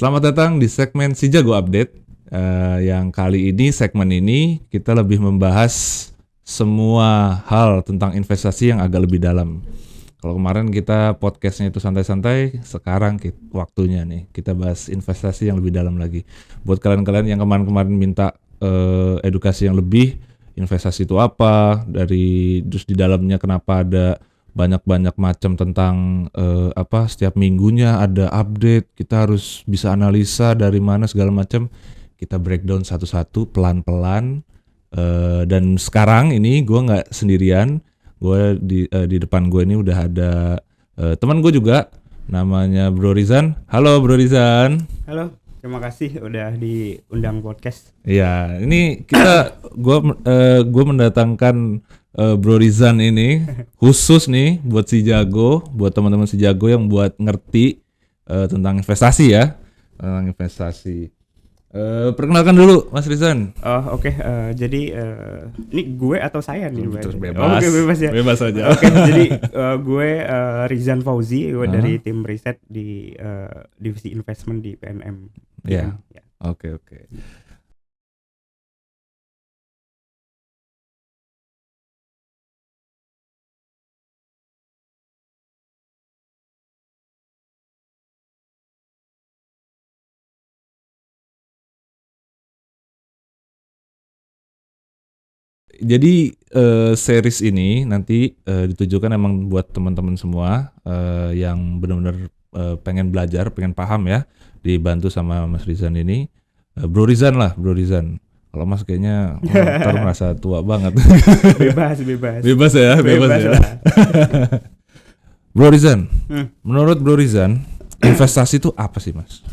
Selamat datang di segmen Si Jago Update. Yang kali ini, segmen ini kita lebih membahas semua hal tentang investasi yang agak lebih dalam. Kalau kemarin kita podcastnya itu santai-santai, sekarang waktunya nih kita bahas investasi yang lebih dalam lagi. Buat kalian-kalian yang kemarin-kemarin minta edukasi yang lebih, investasi itu apa, terus di dalamnya kenapa ada banyak macam tentang setiap minggunya ada update, kita harus bisa analisa dari mana segala macam, kita breakdown satu-satu pelan-pelan. Dan sekarang ini gue nggak sendirian, gue di depan gue ini udah ada teman gue juga, namanya Bro Rizan. Halo Bro Rizan. Halo, terima kasih udah diundang podcast. Iya, ini gue mendatangkan Bro Rizan ini khusus nih buat Si Jago, buat teman-teman Si Jago yang buat ngerti tentang investasi ya, tentang investasi. Perkenalkan dulu Mas Rizan. Oke. Jadi ini gue atau saya nih? Terus bebas. Oke, bebas ya. Bebas aja. Oke, jadi gue Rizan Fauzi, gue dari tim riset di divisi investment di PNM. Iya. Ya. Oke. Jadi series ini nanti ditujukan emang buat teman-teman semua yang benar-benar pengen belajar, pengen paham ya, dibantu sama Mas Rizan ini. Bro Rizan. Kalau Mas kayaknya ntar merasa tua banget. Bebas. Bebas ya. Lah. Bro Rizan, menurut Bro Rizan, investasi itu apa sih Mas?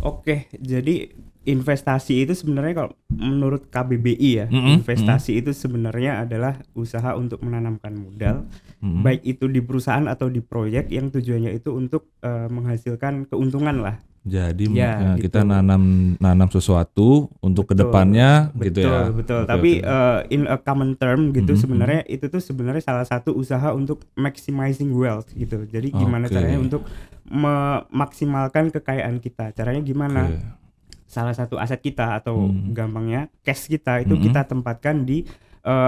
Oke, jadi investasi itu sebenarnya kalau menurut KBBI ya, investasi itu sebenarnya adalah usaha untuk menanamkan modal, baik itu di perusahaan atau di proyek yang tujuannya itu untuk menghasilkan keuntungan lah. Jadi kita nanam sesuatu untuk kedepannya gitu ya. Betul. Tapi in a common term gitu, sebenarnya itu tuh sebenarnya salah satu usaha untuk maximizing wealth gitu. Jadi gimana caranya untuk memaksimalkan kekayaan kita? Caranya gimana? Salah satu aset kita atau gampangnya cash kita itu kita tempatkan di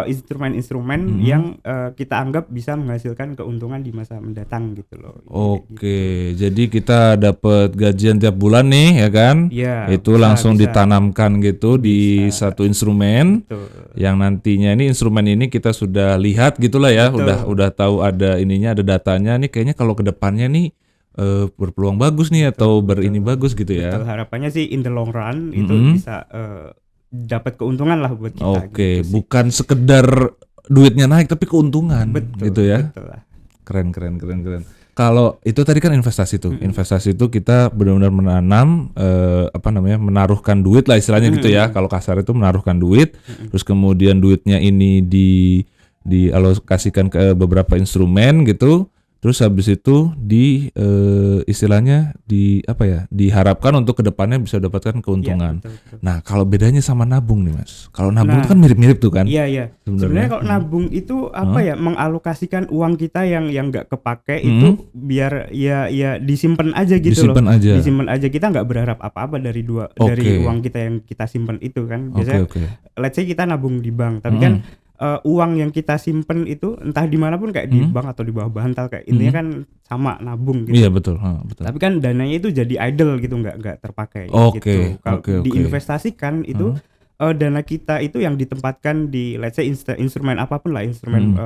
instrumen-instrumen yang kita anggap bisa menghasilkan keuntungan di masa mendatang gitu loh. Oke, gitu. Jadi kita dapat gajian tiap bulan nih ya kan? Ya, itu langsung ditanamkan gitu di satu instrumen. Betul. Yang nantinya ini instrumen ini kita sudah lihat gitulah ya. Betul. Udah tahu ada ininya, ada datanya nih, kayaknya kalau kedepannya nih berpeluang bagus nih atau berini bagus gitu ya. Betul, harapannya sih in the long run itu bisa dapat keuntungan lah buat kita. Oke, gitu bukan sekedar duitnya naik tapi keuntungan. Betul, gitu ya. Betul lah. Keren. Kalau itu tadi kan investasi tuh. Investasi itu kita benar-benar menanam menaruhkan duit lah istilahnya gitu ya. Kalau kasar itu menaruhkan duit, terus kemudian duitnya ini dialokasikan ke beberapa instrumen gitu. Terus habis itu diharapkan untuk kedepannya bisa dapatkan keuntungan. Ya, betul. Nah, kalau bedanya sama nabung nih Mas. Kalau nabung itu kan mirip-mirip tuh kan? Iya. Sebenarnya kalau nabung itu mengalokasikan uang kita yang nggak kepake itu biar ya disimpan aja gitu disimpan loh. Disimpan aja, kita nggak berharap apa-apa dari uang kita yang kita simpan itu kan. Biasanya let's say kita nabung di bank, tapi kan uang yang kita simpen itu entah dimanapun kayak di bank atau di bawah bantal kayak intinya kan sama nabung gitu. Iya betul. Tapi kan dananya itu jadi idle gitu, nggak terpakai gitu. Kalau diinvestasikan itu dana kita itu yang ditempatkan di let's say instrumen apapun lah, instrumen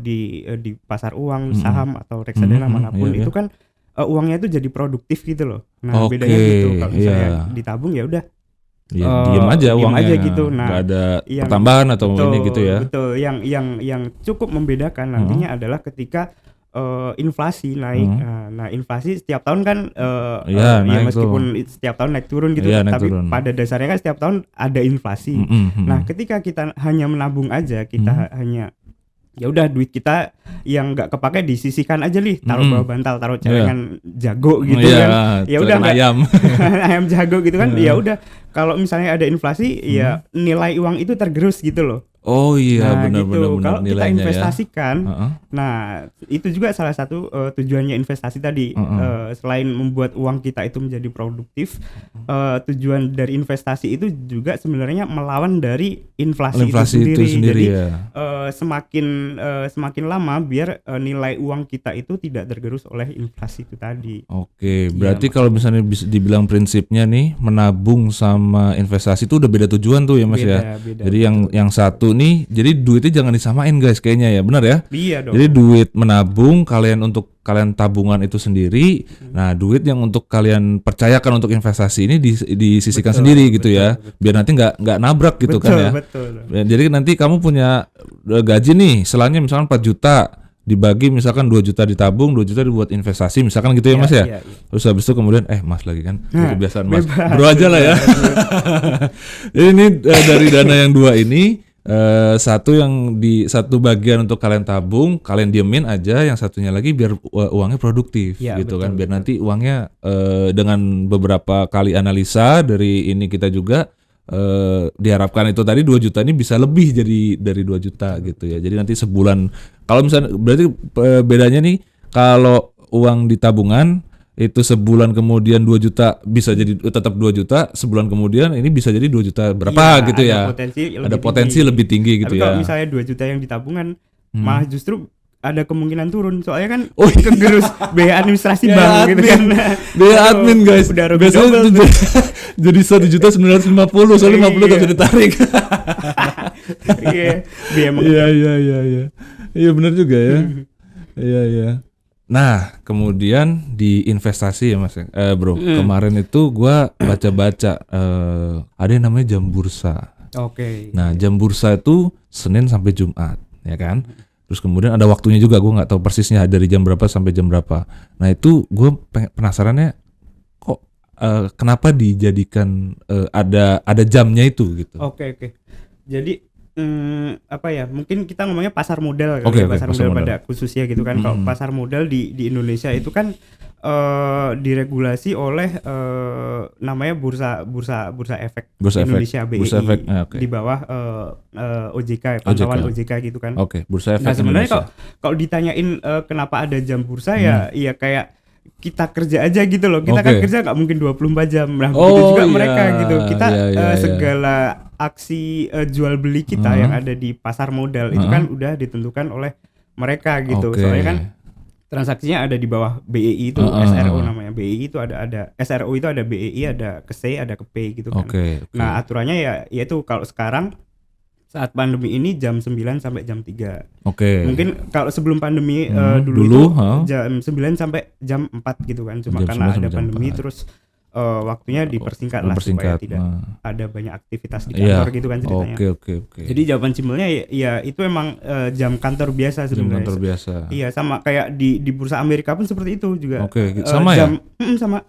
di pasar uang, saham atau reksadana manapun itu kan uangnya itu jadi produktif gitu loh. Nah bedanya gitu, kalau misalnya ditabung ya udah. Diem aja uangnya gitu. Nah, nggak ada pertambahan atau ini gitu ya. Betul. Yang cukup membedakan nantinya adalah ketika inflasi naik. Nah inflasi setiap tahun kan meskipun setiap tahun naik turun gitu, tapi pada dasarnya kan setiap tahun ada inflasi. Nah ketika kita hanya menabung aja, kita hanya ya udah duit kita yang nggak kepake disisihkan aja nih, taruh bawah bantal, taruh celengan jago gitu kan. Ya udah ayam jago gitu kan. Ya udah kalau misalnya ada inflasi ya nilai uang itu tergerus gitu loh. Oh iya, Nah benar gitu, benar benar kalau kita nilainya ya. investasikan, nah itu juga salah satu tujuannya investasi tadi. Selain membuat uang kita itu menjadi produktif, tujuan dari investasi itu juga sebenarnya melawan dari inflasi itu sendiri. Jadi ya. semakin lama biar nilai uang kita itu tidak tergerus oleh inflasi itu tadi. Oke, berarti kalau misalnya bisa dibilang prinsipnya nih, menabung sama investasi itu udah beda tujuan tuh ya Mas ya. Beda, jadi yang satu nih, jadi duitnya jangan disamain guys kayaknya ya, benar ya? Iya dong. Jadi duit menabung untuk kalian tabungan itu sendiri. Nah, duit yang untuk kalian percayakan untuk investasi ini disisihkan sendiri gitu ya. Biar nanti nggak nabrak gitu kan ya. Jadi nanti kamu punya gaji nih, selanya misalkan 4 juta, dibagi misalkan 2 juta ditabung, 2 juta dibuat investasi, misalkan gitu ya Mas ya. Iya. Terus habis itu kemudian Mas lagi kan, kebiasaan Mas. Bro aja lah ya. Ini dari dana yang 2 ini, satu bagian untuk kalian tabung, kalian diemin aja, yang satunya lagi biar uangnya produktif gitu kan. Biar nanti uangnya dengan beberapa kali analisa dari ini kita juga diharapkan itu tadi 2 juta ini bisa lebih jadi dari 2 juta gitu ya. Jadi nanti sebulan, kalau misalnya berarti bedanya nih, kalau uang di tabungan itu sebulan kemudian 2 juta bisa jadi tetap 2 juta, sebulan kemudian ini bisa jadi 2 juta berapa gitu ya. Ada potensi lebih tinggi gitu. Tapi kalau misalnya 2 juta yang di tabungan malah justru ada kemungkinan turun, soalnya kan kegerus biaya administrasi bank gitu kan. Biaya admin guys. Biasanya jadi 1 juta 950, soalnya 50 tak bisa ditarik. Iya. Iya benar juga ya. Iya. Nah, kemudian di investasi ya Mas, bro. Kemarin itu gua baca-baca ada yang namanya jam bursa. Oke. Nah, jam bursa itu Senin sampai Jumat, ya kan? Terus kemudian ada waktunya juga, gue nggak tahu persisnya dari jam berapa sampai jam berapa. Nah itu gue penasarannya kok kenapa dijadikan ada jamnya itu gitu. Oke. Jadi apa ya? Mungkin kita ngomongnya pasar modal kali ya, pasar modal pada khususnya gitu kan. Kalau pasar modal di Indonesia itu kan diregulasi oleh namanya bursa efek Indonesia BEI, bursa efek, di bawah OJK, pantauan OJK gitu kan. Bursa efek. Nah sebenarnya kalau ditanyain kenapa ada jam bursa ya kayak kita kerja aja gitu loh. Kita kan kerja nggak mungkin 24 jam. Nah begitu juga mereka gitu. Kita segala aksi jual beli kita yang ada di pasar modal itu kan udah ditentukan oleh mereka gitu. Soalnya kan transaksinya ada di bawah BEI itu, SRO namanya. BEI itu ada SRO itu ada BEI, ada ke C, ada ke P gitu kan. Nah, aturannya ya itu kalau sekarang saat pandemi ini jam 9 sampai jam 3. Mungkin kalau sebelum pandemi dulu itu jam 9 sampai jam 4 gitu kan. Cuma karena ada pandemi terus waktunya dipersingkat lah supaya tidak ada banyak aktivitas di kantor gitu kan ceritanya. Jadi jawaban simpelnya ya itu emang jam kantor biasa sebenarnya. Jam kantor biasa. Iya, sama kayak di bursa Amerika pun seperti itu juga. Sama jam, ya? Sama.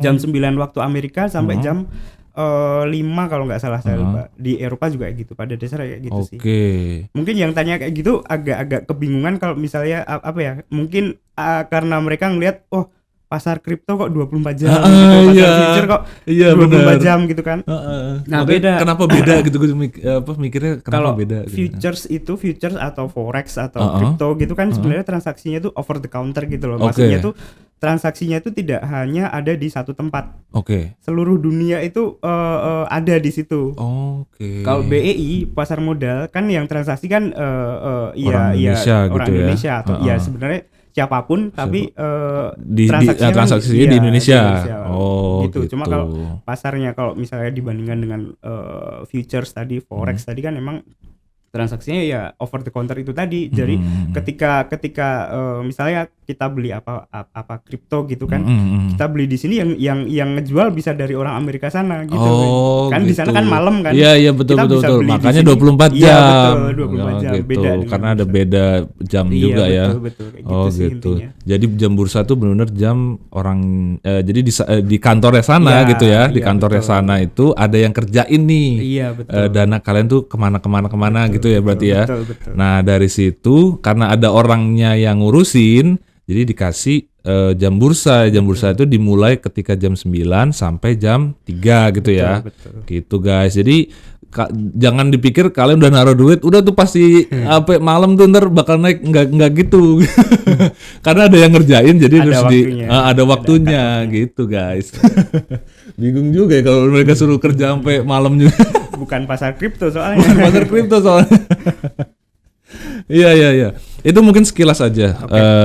Jam 9 waktu Amerika sampai jam 5 kalau nggak salah saya lupa. Di Eropa juga kayak gitu, pada dasarnya kayak gitu sih. Mungkin yang tanya kayak gitu agak kebingungan kalau misalnya apa ya? Mungkin karena mereka ngelihat pasar kripto kok 24 jam gitu, pasar future kok 24 jam gitu kan. Nah, beda. Kenapa beda gitu, gue mikirnya kenapa kalau beda gitu. Futures atau forex atau kripto gitu kan sebenarnya transaksinya tuh over the counter gitu loh. Maksudnya tuh transaksinya itu tidak hanya ada di satu tempat. Seluruh dunia itu ada di situ. Kalau BEI pasar modal kan yang transaksi kan orang Indonesia atau ya sebenarnya siapapun tapi transaksinya di Indonesia. Gitu. Cuma kalau pasarnya kalau misalnya dibandingkan dengan futures tadi, forex tadi kan emang transaksinya ya over the counter itu tadi. Jadi ketika misalnya kita beli apa kripto gitu kan, kita beli di sini yang ngejual bisa dari orang Amerika sana gitu. Kan gitu. Di sana kan malam kan. Iya betul. Makanya 24 jam. Iya betul, 24 jam. Gitu. Beda karena ada beda jam juga ya. Betul. Gitu. Jadi jam bursa tuh benar-benar jam orang jadi di kantornya sana gitu ya. Di kantornya sana itu ada yang kerjain nih. Iya betul. Dana kalian tuh kemana gitu ya berarti ya. Betul. Nah dari situ karena ada orangnya yang ngurusin, jadi dikasih jam bursa. Jam bursa itu dimulai ketika jam 9 sampai jam 3 gitu ya. Betul. Gitu guys. Jadi jangan dipikir kalian udah naruh duit, udah tuh pasti sampai malam tuh ntar bakal naik, nggak gitu. Karena ada yang ngerjain, jadi ada waktunya gitu guys. Bingung juga ya kalau mereka suruh kerja sampai malam juga. Bukan pasar kripto soalnya. Iya. Itu mungkin sekilas aja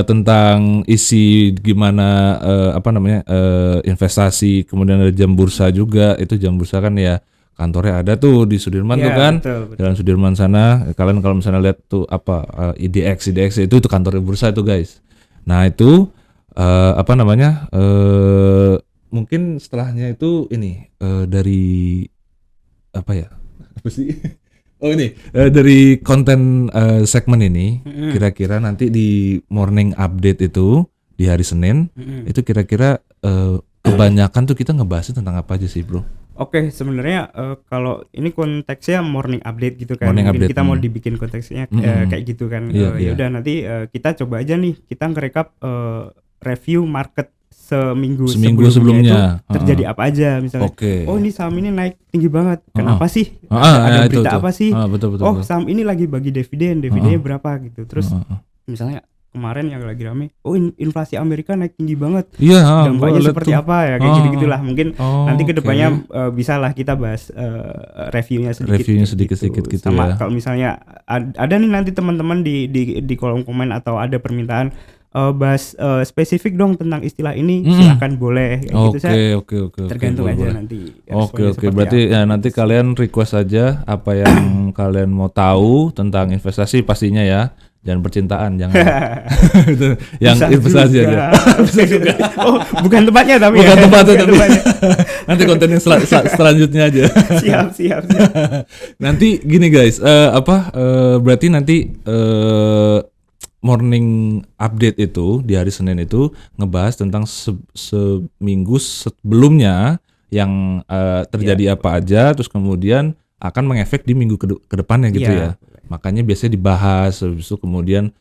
tentang isi gimana investasi, kemudian ada jam bursa juga. Itu jam bursa kan ya kantornya ada tuh di Sudirman tuh kan. Betul. Jalan Sudirman sana. Kalian kalau misalnya lihat tuh IDX itu kantornya bursa itu guys. Nah, itu mungkin setelahnya itu ini dari apa sih? Oh ini dari konten segmen ini kira-kira nanti di morning update itu di hari Senin itu kira-kira kebanyakan tuh kita ngebahasnya tentang apa aja sih bro? Oke, sebenarnya kalau ini konteksnya morning update gitu kan, mungkin kita mau dibikin konteksnya kayak gitu kan. Ya udah nanti kita coba aja nih, kita ngerekap review market seminggu sebelumnya itu terjadi apa aja misalnya. Oh ini saham ini naik tinggi banget, kenapa sih? Ada berita apa sih? Betul. Saham ini lagi bagi dividennya berapa gitu. Terus misalnya kemarin yang lagi rame, inflasi Amerika naik tinggi banget. Iya, dampaknya seperti apa ya, kayak gitu-gitulah. Mungkin nanti kedepannya bisa lah kita bahas reviewnya sedikit gitu. Sama kalau misalnya ada nih nanti teman-teman di kolom komen atau ada permintaan bahas spesifik dong tentang istilah ini, silakan boleh kayak gitu. Tergantung aja nanti. Oke. Berarti ya nanti kalian request aja apa yang kalian mau tahu tentang investasi pastinya ya. Jangan percintaan, jangan. Yang investasi aja. Bukan tempatnya tapi. Bukan tempatnya tapi. Nanti konten yang selanjutnya aja. Siap. Nanti gini guys, berarti nanti morning update itu di hari Senin itu ngebahas tentang seminggu sebelumnya yang terjadi apa aja, terus kemudian akan mengefek di minggu ke depannya gitu ya. Makanya biasanya dibahas, habis itu kemudian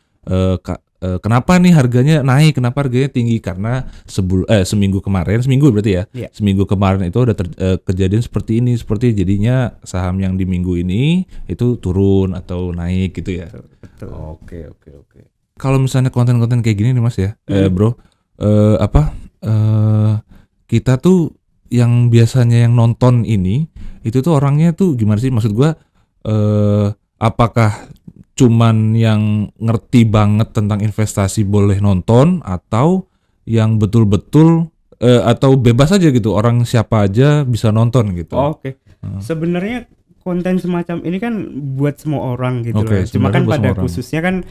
kenapa nih harganya naik, kenapa harganya tinggi, karena seminggu berarti ya. Seminggu kemarin itu ada kejadian seperti ini, jadinya saham yang di minggu ini itu turun atau naik gitu ya. Betul. Oke. Kalau misalnya konten-konten kayak gini nih Mas ya, bro, kita tuh yang biasanya yang nonton ini itu tuh orangnya tuh gimana sih, maksud gua apakah cuman yang ngerti banget tentang investasi boleh nonton, atau yang betul-betul atau bebas aja gitu, orang siapa aja bisa nonton gitu? Oke. Sebenarnya konten semacam ini kan buat semua orang gitu loh. Cuma kan pada khususnya kan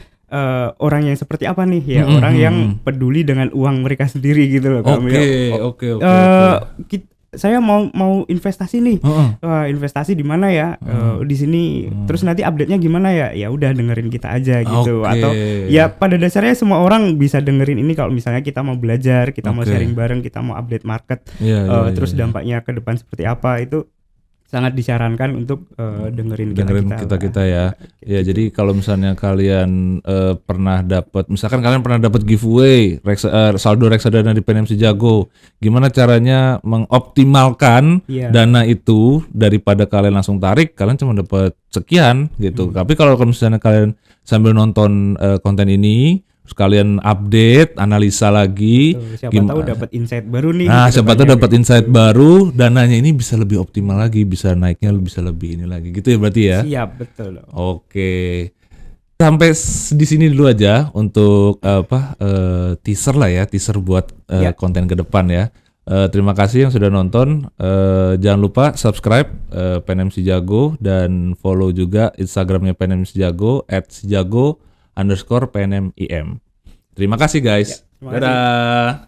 orang yang seperti apa nih ya, orang yang peduli dengan uang mereka sendiri gitu loh. Oke. Saya mau investasi nih, investasi di mana ya? Di sini. Terus nanti update-nya gimana ya? Ya udah dengerin kita aja gitu. Atau ya pada dasarnya semua orang bisa dengerin ini kalau misalnya kita mau belajar, kita mau sharing bareng, kita mau update market, terus dampaknya ke depan seperti apa, itu sangat disarankan untuk dengerin kita ya. Ya jadi kalau misalnya kalian pernah dapat, misalkan kalian pernah dapat giveaway saldo reksadana di PNMC Jago, gimana caranya mengoptimalkan dana itu daripada kalian langsung tarik, kalian cuma dapat sekian gitu. Tapi kalau misalnya kalian sambil nonton konten ini, sekalian update, analisa lagi. Siapa tahu dapat insight baru nih. Nah, siapa tahu dapat insight baru, dananya ini bisa lebih optimal lagi, bisa naiknya bisa lebih ini lagi. Gitu ya berarti ya? Siap, betul. Oke. Sampai di sini dulu aja untuk teaser lah ya, teaser buat konten ke depan ya. Terima kasih yang sudah nonton. Jangan lupa subscribe PNMC Jago dan follow juga Instagramnya PNMC Jago @sijago_PNMIM. Terima kasih guys. Dadah.